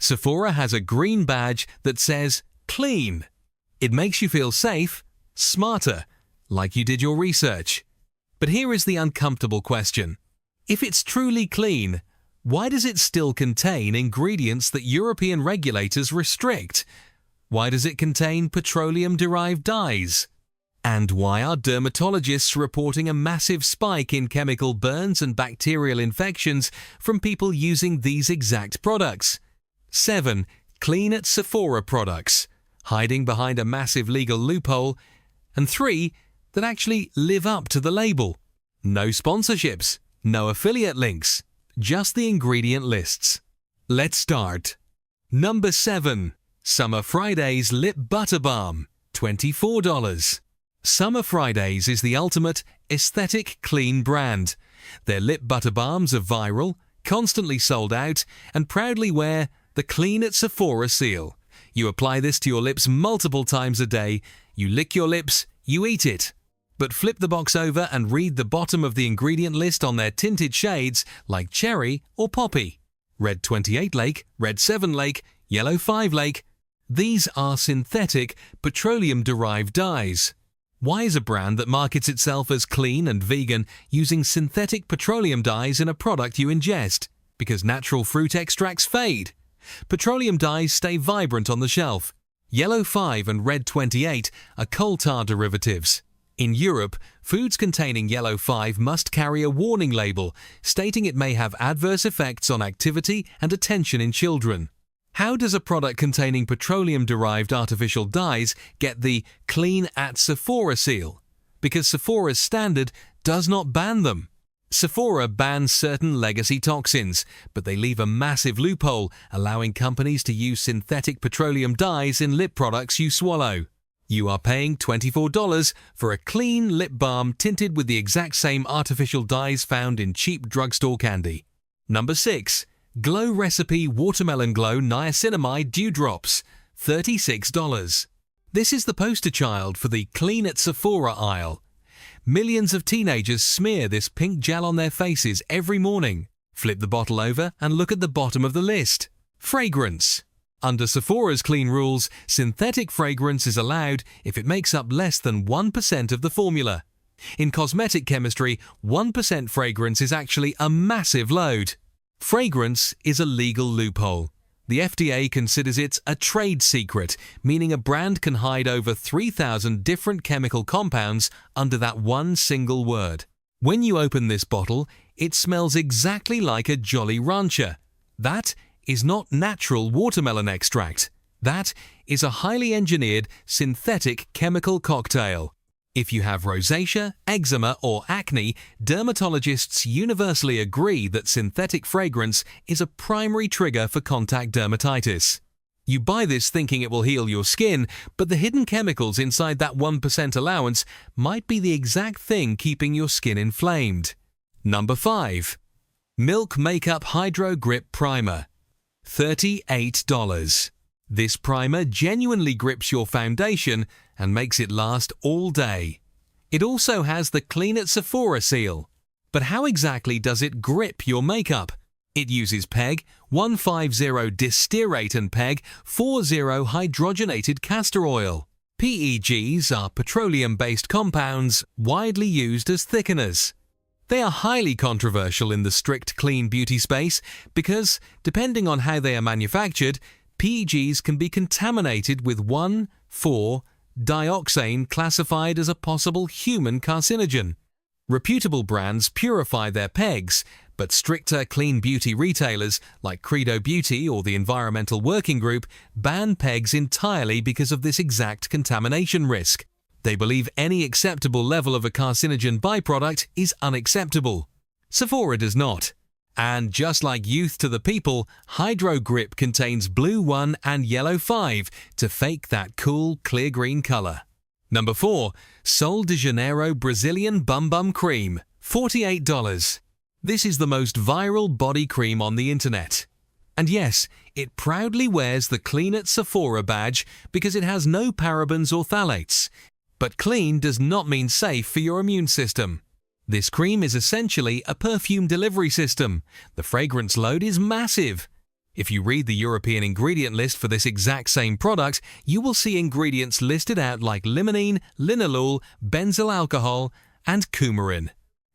Sephora has a green badge that says clean. It makes you feel safe, smarter, like you did your research. But here is the uncomfortable question. If it's truly clean, why does it still contain ingredients that European regulators restrict? Why does it contain petroleum-derived dyes? And why are dermatologists reporting a massive spike in chemical burns and bacterial infections from people using these exact products? 7. Clean at Sephora products, hiding behind a massive legal loophole. And 3. That actually live up to the label. No sponsorships, no affiliate links, just the ingredient lists. Let's start. Number 7. Summer Fridays Lip Butter Balm, $24. Summer Fridays is the ultimate aesthetic clean brand. Their lip butter balms are viral, constantly sold out, and proudly wear the Clean at Sephora seal. You apply this to your lips multiple times a day, you lick your lips, you eat it. But flip the box over and read the bottom of the ingredient list on their tinted shades like cherry or poppy. Red 28 Lake, Red 7 Lake, Yellow 5 Lake. These are synthetic petroleum-derived dyes. Why is a brand that markets itself as clean and vegan using synthetic petroleum dyes in a product you ingest? Because natural fruit extracts fade. Petroleum dyes stay vibrant on the shelf. Yellow 5 and Red 28 are coal tar derivatives. In Europe, foods containing Yellow 5 must carry a warning label stating it may have adverse effects on activity and attention in children. How does a product containing petroleum-derived artificial dyes get the Clean at Sephora seal? Because Sephora's standard does not ban them. Sephora bans certain legacy toxins, but they leave a massive loophole, allowing companies to use synthetic petroleum dyes in lip products you swallow. You are paying $24 for a clean lip balm tinted with the exact same artificial dyes found in cheap drugstore candy. Number 6. Glow Recipe Watermelon Glow Niacinamide Dew Drops, $36. This is the poster child for the Clean at Sephora aisle. Millions of teenagers smear this pink gel on their faces every morning. Flip the bottle over and look at the bottom of the list. Fragrance. Under Sephora's clean rules, synthetic fragrance is allowed if it makes up less than 1% of the formula. In cosmetic chemistry, 1% fragrance is actually a massive load. Fragrance is a legal loophole. The FDA considers it a trade secret, meaning a brand can hide over 3,000 different chemical compounds under that one single word. When you open this bottle, it smells exactly like a Jolly Rancher. That is not natural watermelon extract. That is a highly engineered synthetic chemical cocktail. If you have rosacea, eczema, or acne, dermatologists universally agree that synthetic fragrance is a primary trigger for contact dermatitis. You buy this thinking it will heal your skin, but the hidden chemicals inside that 1% allowance might be the exact thing keeping your skin inflamed. Number 5. Milk Makeup Hydro Grip Primer, $38. This primer genuinely grips your foundation and makes it last all day. It also has the Clean at Sephora seal. But how exactly does it grip your makeup? It uses PEG, 150 distearate and PEG, 40 hydrogenated castor oil. PEGs are petroleum-based compounds widely used as thickeners. They are highly controversial in the strict clean beauty space because, depending on how they are manufactured, PEGs can be contaminated with 1,4-dioxane classified as a possible human carcinogen. Reputable brands purify their PEGs, but stricter clean beauty retailers like Credo Beauty or the Environmental Working Group ban PEGs entirely because of this exact contamination risk. They believe any acceptable level of a carcinogen byproduct is unacceptable. Sephora does not. And just like Youth to the People, Hydro Grip contains blue 1 and yellow 5 to fake that cool clear green color. Number 4. Sol de Janeiro Brazilian Bum Bum Cream, $48. This is the most viral body cream on the internet. And yes, it proudly wears the Clean at Sephora badge because it has no parabens or phthalates. But clean does not mean safe for your immune system. This cream is essentially a perfume delivery system. The fragrance load is massive. If you read the European ingredient list for this exact same product, you will see ingredients listed out like limonene, linalool, benzyl alcohol, and coumarin.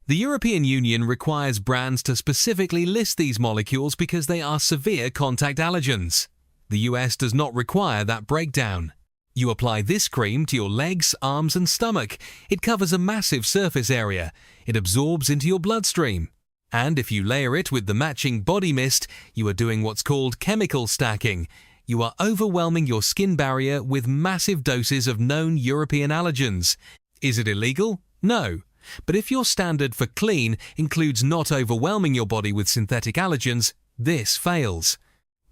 The European Union requires brands to specifically list these molecules because they are severe contact allergens. The US does not require that breakdown. You apply this cream to your legs, arms, and stomach. It covers a massive surface area. It absorbs into your bloodstream. And if you layer it with the matching body mist, you are doing what's called chemical stacking. You are overwhelming your skin barrier with massive doses of known European allergens. Is it illegal? No. But if your standard for clean includes not overwhelming your body with synthetic allergens, this fails.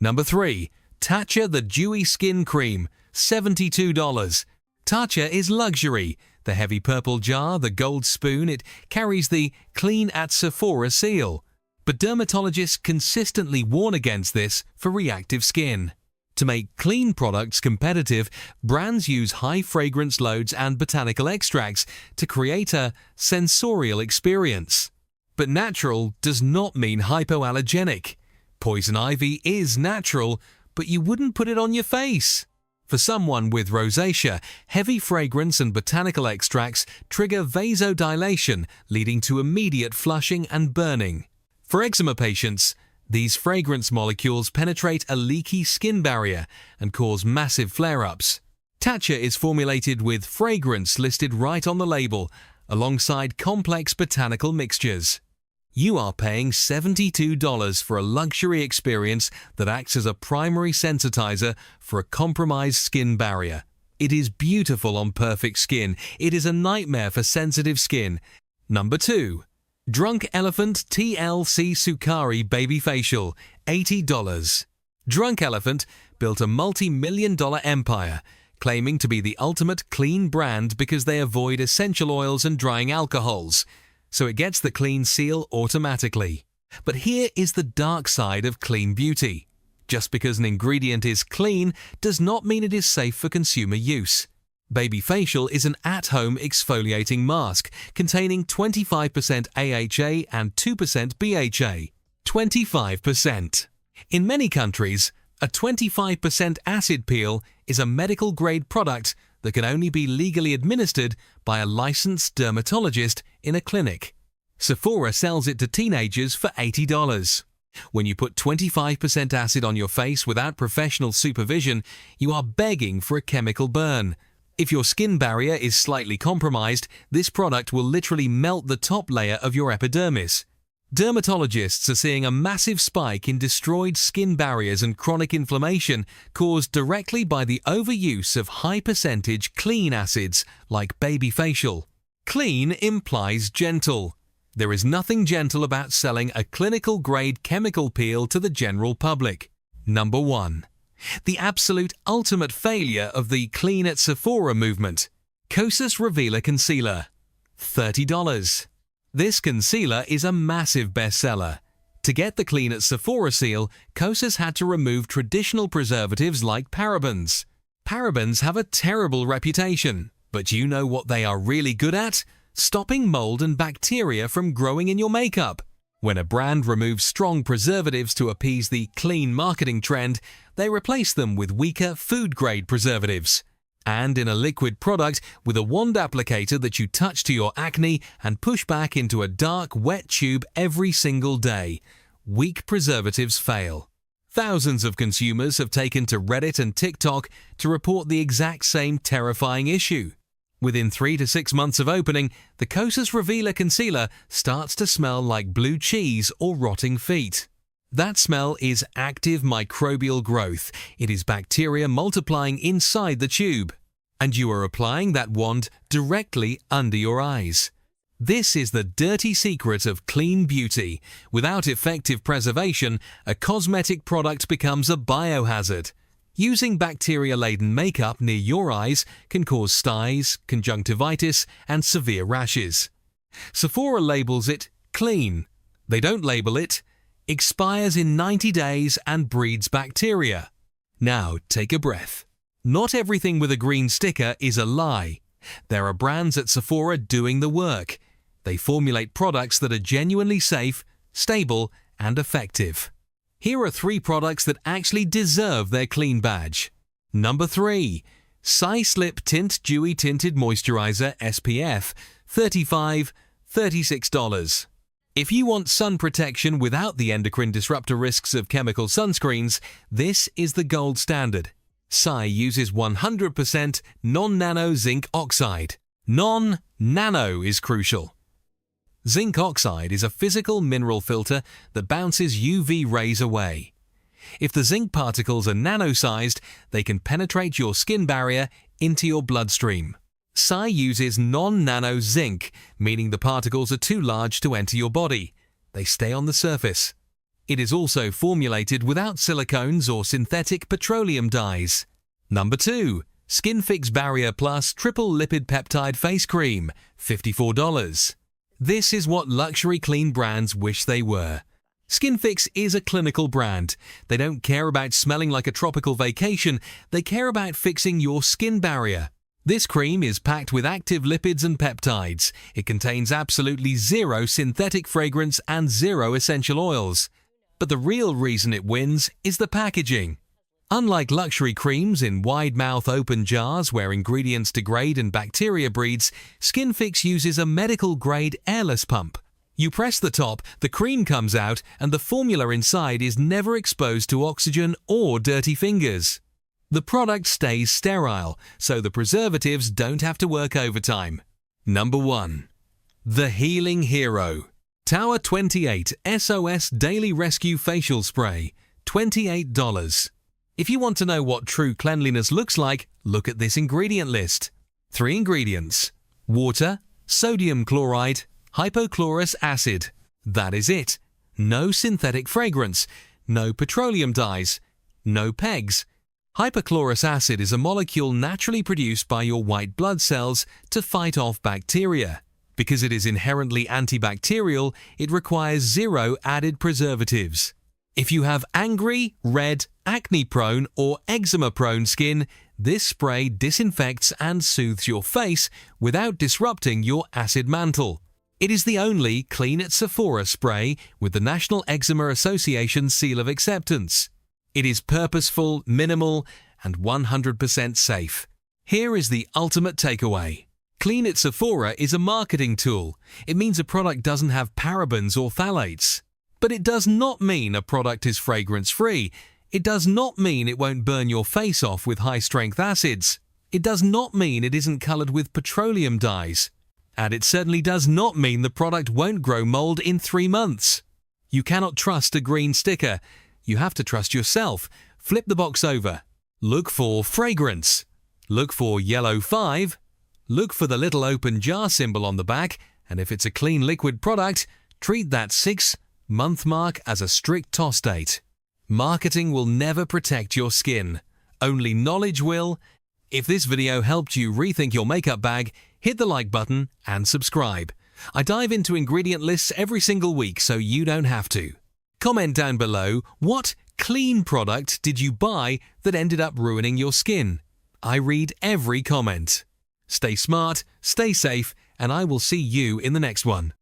Number 3. Tatcha the Dewy Skin Cream, $72. Tatcha is luxury. The heavy purple jar, the gold spoon, it carries the Clean at Sephora seal. But dermatologists consistently warn against this for reactive skin. To make clean products competitive, brands use high fragrance loads and botanical extracts to create a sensorial experience. But natural does not mean hypoallergenic. Poison ivy is natural, but you wouldn't put it on your face. For someone with rosacea, heavy fragrance and botanical extracts trigger vasodilation, leading to immediate flushing and burning. For eczema patients, these fragrance molecules penetrate a leaky skin barrier and cause massive flare-ups. Tatcha is formulated with fragrance listed right on the label, alongside complex botanical mixtures. You are paying $72 for a luxury experience that acts as a primary sensitizer for a compromised skin barrier. It is beautiful on perfect skin. It is a nightmare for sensitive skin. Number 2. Drunk Elephant TLC Sukari Baby Facial, $80. Drunk Elephant built a multi-million-dollar empire, claiming to be the ultimate clean brand because they avoid essential oils and drying alcohols, so it gets the clean seal automatically. But here is the dark side of clean beauty. Just because an ingredient is clean does not mean it is safe for consumer use. Baby Facial is an at-home exfoliating mask containing 25% AHA and 2% BHA. 25%. In many countries, a 25% acid peel is a medical-grade product that can only be legally administered by a licensed dermatologist in a clinic. Sephora sells it to teenagers for $80. When you put 25% acid on your face without professional supervision, you are begging for a chemical burn. If your skin barrier is slightly compromised, this product will literally melt the top layer of your epidermis. Dermatologists are seeing a massive spike in destroyed skin barriers and chronic inflammation caused directly by the overuse of high-percentage clean acids like Baby Facial. Clean implies gentle. There is nothing gentle about selling a clinical-grade chemical peel to the general public. Number 1. The absolute ultimate failure of the Clean at Sephora movement. Kosas Revealer Concealer, $30. This concealer is a massive bestseller. To get the Clean at Sephora seal, Kosas had to remove traditional preservatives like parabens. Parabens have a terrible reputation, but you know what they are really good at? Stopping mold and bacteria from growing in your makeup. When a brand removes strong preservatives to appease the clean marketing trend, they replace them with weaker food-grade preservatives. And in a liquid product with a wand applicator that you touch to your acne and push back into a dark, wet tube every single day, weak preservatives fail. Thousands of consumers have taken to Reddit and TikTok to report the exact same terrifying issue. Within 3 to 6 months of opening, the Kosas Revealer Concealer starts to smell like blue cheese or rotting feet. That smell is active microbial growth. It is bacteria multiplying inside the tube. And you are applying that wand directly under your eyes. This is the dirty secret of clean beauty. Without effective preservation, a cosmetic product becomes a biohazard. Using bacteria-laden makeup near your eyes can cause styes, conjunctivitis, and severe rashes. Sephora labels it clean. They don't label it expires in 90 days and breeds bacteria. Now take a breath. Not everything with a green sticker is a lie. There are brands at Sephora doing the work. They formulate products that are genuinely safe, stable, and effective. Here are 3 products that actually deserve their clean badge. Number 3. Saie Slip Tint Dewy Tinted Moisturizer SPF 35, $36. If you want sun protection without the endocrine disruptor risks of chemical sunscreens, this is the gold standard. Saie uses 100% non-nano zinc oxide. Non-nano is crucial. Zinc oxide is a physical mineral filter that bounces UV rays away. If the zinc particles are nano-sized, they can penetrate your skin barrier into your bloodstream. Saie uses non-nano zinc, meaning the particles are too large to enter your body. They stay on the surface. It is also formulated without silicones or synthetic petroleum dyes. Number 2. Skinfix Barrier Plus Triple Lipid Peptide Face Cream, $54. This is what luxury clean brands wish they were. Skinfix is a clinical brand. They don't care about smelling like a tropical vacation, they care about fixing your skin barrier. This cream is packed with active lipids and peptides. It contains absolutely 0 synthetic fragrance and 0 essential oils. But the real reason it wins is the packaging. Unlike luxury creams in wide-mouth open jars where ingredients degrade and bacteria breeds, Skinfix uses a medical-grade airless pump. You press the top, the cream comes out, and the formula inside is never exposed to oxygen or dirty fingers. The product stays sterile, so the preservatives don't have to work overtime. Number 1. The Healing Hero. Tower 28 SOS Daily Rescue Facial Spray, $28. If you want to know what true cleanliness looks like, look at this ingredient list. 3 ingredients: water, sodium chloride, hypochlorous acid. That is it. No synthetic fragrance, no petroleum dyes, no pegs. Hypochlorous acid is a molecule naturally produced by your white blood cells to fight off bacteria. Because it is inherently antibacterial, it requires 0 added preservatives. If you have angry, red, acne-prone or eczema-prone skin, this spray disinfects and soothes your face without disrupting your acid mantle. It is the only Clean at Sephora spray with the National Eczema Association seal of acceptance. It is purposeful, minimal, and 100% safe. Here is the ultimate takeaway. Clean at Sephora is a marketing tool. It means a product doesn't have parabens or phthalates. But it does not mean a product is fragrance-free. It does not mean it won't burn your face off with high-strength acids. It does not mean it isn't colored with petroleum dyes. And it certainly does not mean the product won't grow mold in 3 months. You cannot trust a green sticker. You have to trust yourself. Flip the box over. Look for fragrance. Look for yellow 5. Look for the little open jar symbol on the back, and if it's a clean liquid product, treat that 6-month mark as a strict toss date. Marketing will never protect your skin. Only knowledge will. If this video helped you rethink your makeup bag, hit the like button and subscribe. I dive into ingredient lists every single week so you don't have to. Comment down below, what clean product did you buy that ended up ruining your skin? I read every comment. Stay smart, stay safe, and I will see you in the next one.